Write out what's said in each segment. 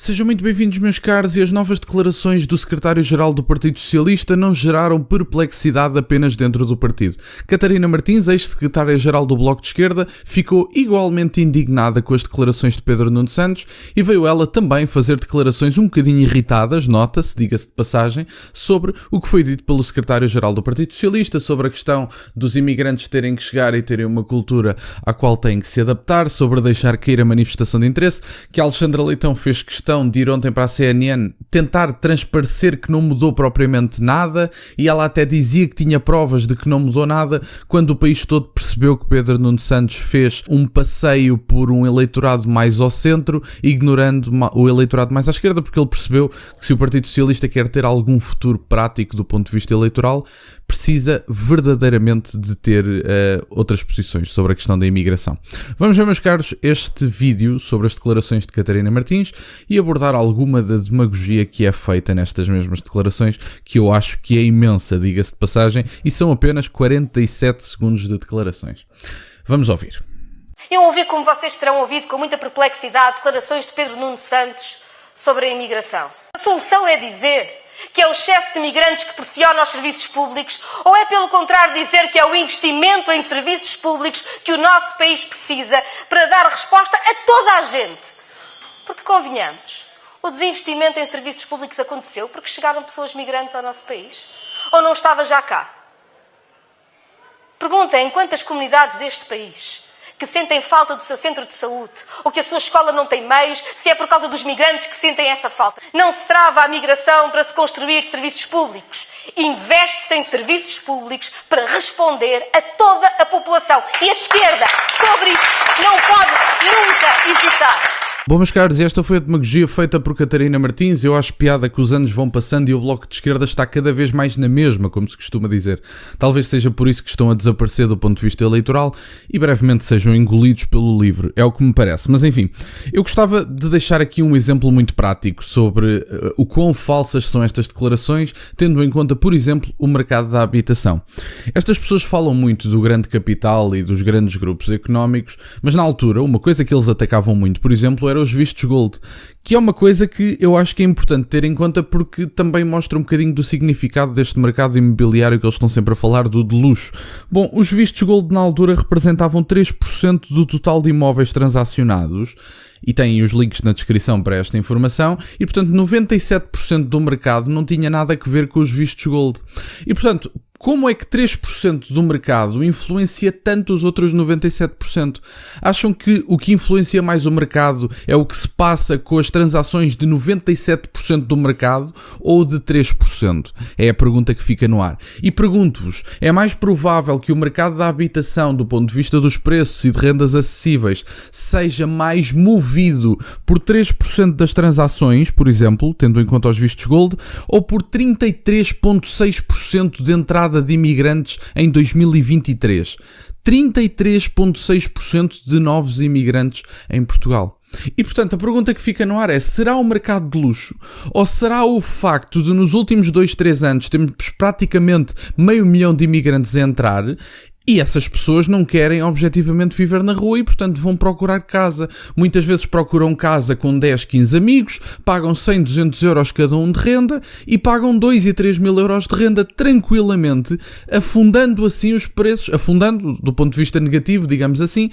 Sejam muito bem-vindos, meus caros, e as novas declarações do secretário-geral do Partido Socialista não geraram perplexidade apenas dentro do partido. Catarina Martins, ex-secretária-geral do Bloco de Esquerda, ficou igualmente indignada com as declarações de Pedro Nuno Santos e veio ela também fazer declarações um bocadinho irritadas, nota-se, diga-se de passagem, sobre o que foi dito pelo secretário-geral do Partido Socialista, sobre a questão dos imigrantes terem que chegar e terem uma cultura à qual têm que se adaptar, sobre deixar cair a manifestação de interesse, que a Alexandra Leitão fez questão de ir ontem para a CNN tentar transparecer que não mudou propriamente nada, e ela até dizia que tinha provas de que não mudou nada, quando o país todo percebeu que Pedro Nuno Santos fez um passeio por um eleitorado mais ao centro, ignorando o eleitorado mais à esquerda, porque ele percebeu que se o Partido Socialista quer ter algum futuro prático do ponto de vista eleitoral, precisa verdadeiramente de ter outras posições sobre a questão da imigração. Vamos ver, meus caros, este vídeo sobre as declarações de Catarina Martins e abordar alguma da demagogia que é feita nestas mesmas declarações, que eu acho que é imensa, diga-se de passagem, e são apenas 47 segundos de declarações. Vamos ouvir. Eu ouvi, como vocês terão ouvido com muita perplexidade, declarações de Pedro Nuno Santos sobre a imigração. A solução é dizer que é o excesso de imigrantes que pressiona os serviços públicos, ou é, pelo contrário, dizer que é o investimento em serviços públicos que o nosso país precisa para dar resposta a toda a gente? Porque, convenhamos, o desinvestimento em serviços públicos aconteceu porque chegaram pessoas migrantes ao nosso país? Ou não estava já cá? Perguntem em quantas comunidades deste país que sentem falta do seu centro de saúde, ou que a sua escola não tem meios, se é por causa dos migrantes que sentem essa falta. Não se trava a migração para se construir serviços públicos. Investe-se em serviços públicos para responder a toda a população. E a esquerda, sobre isto, não pode nunca hesitar. Bom, meus caros, esta foi a demagogia feita por Catarina Martins. Eu acho piada que os anos vão passando e o Bloco de Esquerda está cada vez mais na mesma, como se costuma dizer. Talvez seja por isso que estão a desaparecer do ponto de vista eleitoral e brevemente sejam engolidos pelo LIVRE, é o que me parece. Mas enfim, eu gostava de deixar aqui um exemplo muito prático sobre o quão falsas são estas declarações, tendo em conta, por exemplo, o mercado da habitação. Estas pessoas falam muito do grande capital e dos grandes grupos económicos, mas na altura, uma coisa que eles atacavam muito, por exemplo, era os vistos gold, que é uma coisa que eu acho que é importante ter em conta porque também mostra um bocadinho do significado deste mercado imobiliário que eles estão sempre a falar, do de luxo. Bom, os vistos gold na altura representavam 3% do total de imóveis transacionados, e têm os links na descrição para esta informação, e portanto 97% do mercado não tinha nada a ver com os vistos gold. E portanto, como é que 3% do mercado influencia tanto os outros 97%? Acham que o que influencia mais o mercado é o que se passa com as transações de 97% do mercado ou de 3%? É a pergunta que fica no ar. E pergunto-vos, é mais provável que o mercado da habitação, do ponto de vista dos preços e de rendas acessíveis, seja mais movido por 3% das transações, por exemplo, tendo em conta os vistos gold, ou por 33,6% de entrada de imigrantes em 2023. 33,6% de novos imigrantes em Portugal. E portanto a pergunta que fica no ar é: será o mercado de luxo? Ou será o facto de nos últimos 2-3 anos termos praticamente 500 mil de imigrantes a entrar e essas pessoas não querem objetivamente viver na rua e, portanto, vão procurar casa. Muitas vezes procuram casa com 10, 15 amigos, pagam 100, 200 euros cada um de renda e pagam 2 e 3 mil euros de renda tranquilamente, afundando assim os preços, afundando do ponto de vista negativo, digamos assim,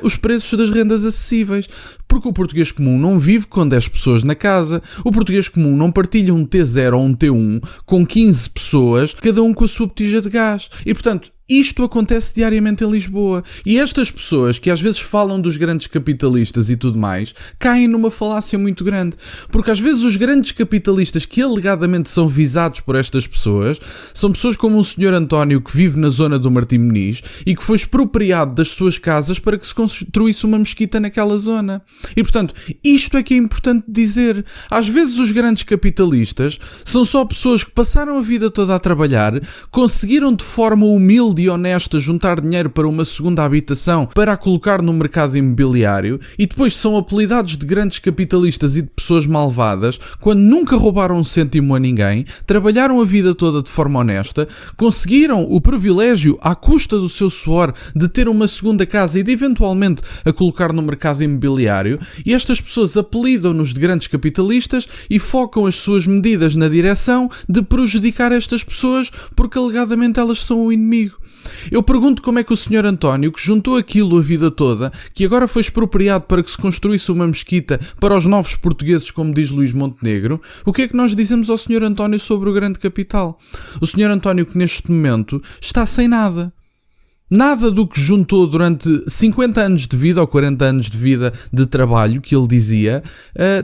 os preços das rendas acessíveis. Porque o português comum não vive com 10 pessoas na casa, o português comum não partilha um T0 ou um T1 com 15 pessoas, cada um com a sua botija de gás. E, portanto, isto acontece diariamente em Lisboa. E estas pessoas que às vezes falam dos grandes capitalistas e tudo mais, caem numa falácia muito grande. Porque às vezes os grandes capitalistas que alegadamente são visados por estas pessoas, são pessoas como o Sr. António, que vive na zona do Martim Moniz e que foi expropriado das suas casas para que se construísse uma mesquita naquela zona. E portanto, isto é que é importante dizer. Às vezes os grandes capitalistas são só pessoas que passaram a vida toda a trabalhar, conseguiram de forma humilde humilde e honesta juntar dinheiro para uma segunda habitação para a colocar no mercado imobiliário e depois são apelidados de grandes capitalistas e de pessoas malvadas quando nunca roubaram um cêntimo a ninguém, trabalharam a vida toda de forma honesta, conseguiram o privilégio à custa do seu suor de ter uma segunda casa e de eventualmente a colocar no mercado imobiliário, e estas pessoas apelidam-nos de grandes capitalistas e focam as suas medidas na direção de prejudicar estas pessoas porque alegadamente elas são o inimigo. Eu pergunto como é que o Sr. António, que juntou aquilo a vida toda, que agora foi expropriado para que se construísse uma mesquita para os novos portugueses, como diz Luís Montenegro, o que é que nós dizemos ao Sr. António sobre o grande capital? O Sr. António que neste momento está sem nada. Nada do que juntou durante 50 anos de vida ou 40 anos de vida de trabalho, que ele dizia,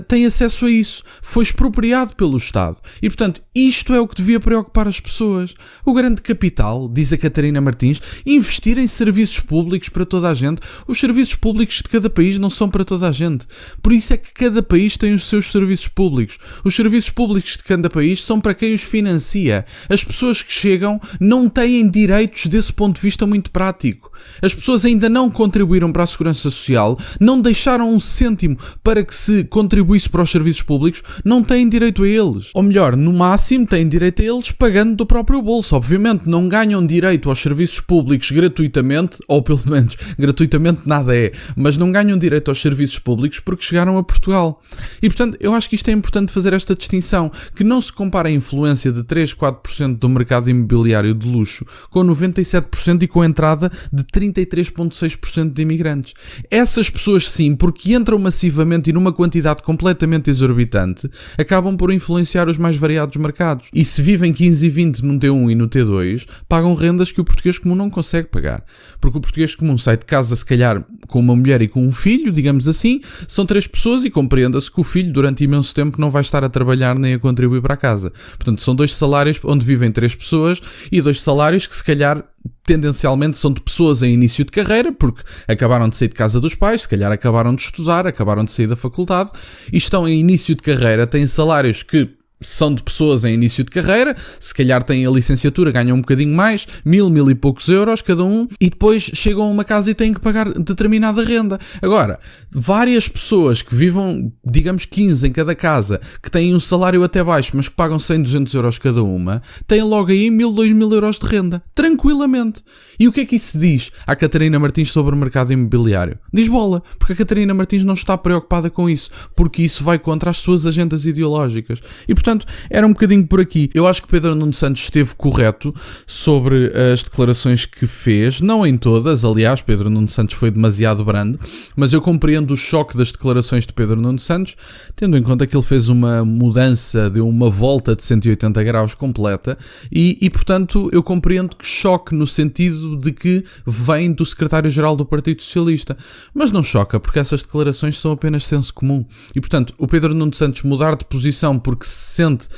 tem acesso a isso. Foi expropriado pelo Estado. E, portanto, isto é o que devia preocupar as pessoas. O grande capital, diz a Catarina Martins, investir em serviços públicos para toda a gente. Os serviços públicos de cada país não são para toda a gente. Por isso é que cada país tem os seus serviços públicos. Os serviços públicos de cada país são para quem os financia. As pessoas que chegam não têm direitos desse ponto de vista muito prático. As pessoas ainda não contribuíram para a segurança social, não deixaram um cêntimo para que se contribuísse para os serviços públicos, não têm direito a eles. Ou melhor, no máximo têm direito a eles pagando do próprio bolso. Obviamente não ganham direito aos serviços públicos gratuitamente, ou pelo menos gratuitamente nada é, mas não ganham direito aos serviços públicos porque chegaram a Portugal. E portanto eu acho que isto é importante fazer esta distinção, que não se compara a influência de 3, 4% do mercado imobiliário de luxo com 97% e com a entrada de 33,6% de imigrantes. Essas pessoas sim, porque entram massivamente e numa quantidade completamente exorbitante, acabam por influenciar os mais variados mercados. E se vivem 15 e 20 num T1 e no T2, pagam rendas que o português comum não consegue pagar. Porque o português comum sai de casa se calhar com uma mulher e com um filho, digamos assim, são 3 pessoas e compreenda-se que o filho durante imenso tempo não vai estar a trabalhar nem a contribuir para a casa. Portanto, são 2 salários onde vivem 3 pessoas e 2 salários que se calhar tendencialmente são de pessoas em início de carreira, porque acabaram de sair de casa dos pais, se calhar acabaram de estudar, acabaram de sair da faculdade e estão em início de carreira, têm salários que são de pessoas em início de carreira, se calhar têm a licenciatura, ganham um bocadinho mais, 1000 e poucos euros cada um, e depois chegam a uma casa e têm que pagar determinada renda. Agora, várias pessoas que vivam, digamos 15 em cada casa, que têm um salário até baixo, mas que pagam 100, 200 euros cada uma, têm logo aí 1000, 2000 euros de renda, tranquilamente. E o que é que isso diz à Catarina Martins sobre o mercado imobiliário? Diz bola, porque a Catarina Martins não está preocupada com isso, porque isso vai contra as suas agendas ideológicas. E, portanto, era um bocadinho por aqui. Eu acho que Pedro Nuno Santos esteve correto sobre as declarações que fez, não em todas, aliás, Pedro Nuno Santos foi demasiado brando, mas eu compreendo o choque das declarações de Pedro Nuno Santos, tendo em conta que ele fez uma mudança, deu uma volta de 180 graus completa e portanto, eu compreendo que choque no sentido de que vem do secretário-geral do Partido Socialista, mas não choca, porque essas declarações são apenas senso comum. E, portanto, o Pedro Nuno Santos mudar de posição porque se sente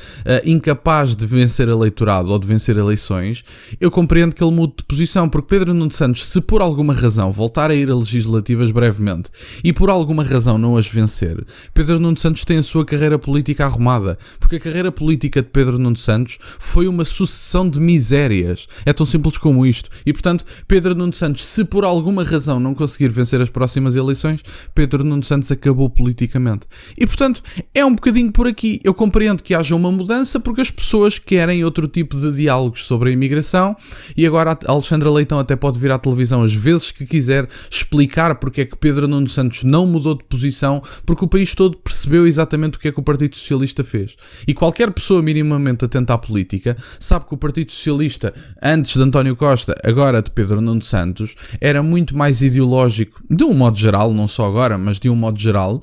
incapaz de vencer eleitorado ou de vencer eleições, eu compreendo que ele mude de posição, porque Pedro Nuno Santos, se por alguma razão voltar a ir a legislativas brevemente e por alguma razão não as vencer, Pedro Nuno Santos tem a sua carreira política arrumada, porque a carreira política de Pedro Nuno Santos foi uma sucessão de misérias. É tão simples como isto. E, portanto, Pedro Nuno Santos, se por alguma razão não conseguir vencer as próximas eleições, Pedro Nuno Santos acabou politicamente. E, portanto, é um bocadinho por aqui. Eu compreendo que haja uma mudança porque as pessoas querem outro tipo de diálogos sobre a imigração e agora a Alexandra Leitão até pode vir à televisão às vezes que quiser explicar porque é que Pedro Nuno Santos não mudou de posição, porque o país todo percebeu exatamente o que é que o Partido Socialista fez. E qualquer pessoa minimamente atenta à política sabe que o Partido Socialista, antes de António Costa, agora de Pedro Nuno Santos, era muito mais ideológico, de um modo geral, não só agora, mas de um modo geral,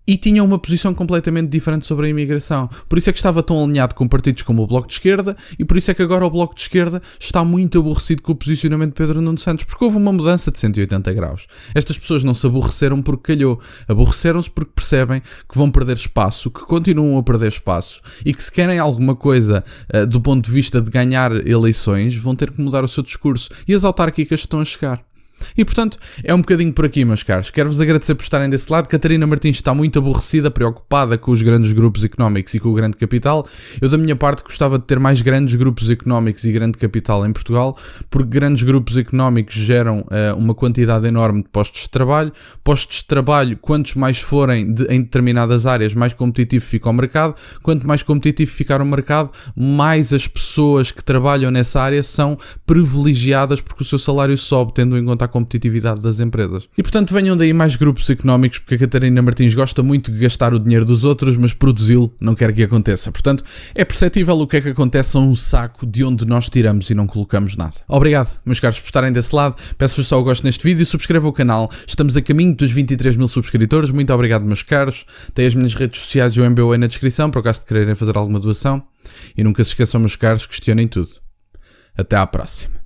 e tinha uma posição completamente diferente sobre a imigração. Por isso é que estava tão alinhado com partidos como o Bloco de Esquerda e por isso é que agora o Bloco de Esquerda está muito aborrecido com o posicionamento de Pedro Nuno Santos, porque houve uma mudança de 180 graus. Estas pessoas não se aborreceram porque calhou, aborreceram-se porque percebem que vão perder espaço, que continuam a perder espaço e que se querem alguma coisa do ponto de vista de ganhar eleições, vão ter que mudar o seu discurso. E as autárquicas estão a chegar. E portanto, é um bocadinho por aqui, meus caros. Quero-vos agradecer por estarem desse lado. Catarina Martins está muito aborrecida, preocupada com os grandes grupos económicos e com o grande capital. Eu, da minha parte, gostava de ter mais grandes grupos económicos e grande capital em Portugal, porque grandes grupos económicos geram uma quantidade enorme de postos de trabalho. Postos de trabalho, quantos mais forem em determinadas áreas, mais competitivo fica o mercado. Quanto mais competitivo ficar o mercado, mais as pessoas que trabalham nessa área são privilegiadas porque o seu salário sobe, tendo em conta a competitividade das empresas. E portanto venham daí mais grupos económicos, porque a Catarina Martins gosta muito de gastar o dinheiro dos outros, mas produzi-lo não quer que aconteça. Portanto, é perceptível o que é que acontece a um saco de onde nós tiramos e não colocamos nada. Obrigado, meus caros, por estarem desse lado. Peço-vos só o gosto neste vídeo, subscrevam o canal. Estamos a caminho dos 23 mil subscritores. Muito obrigado, meus caros. Tem as minhas redes sociais e o MBA na descrição, para o caso de quererem fazer alguma doação. E nunca se esqueçam, meus caros, questionem tudo. Até à próxima.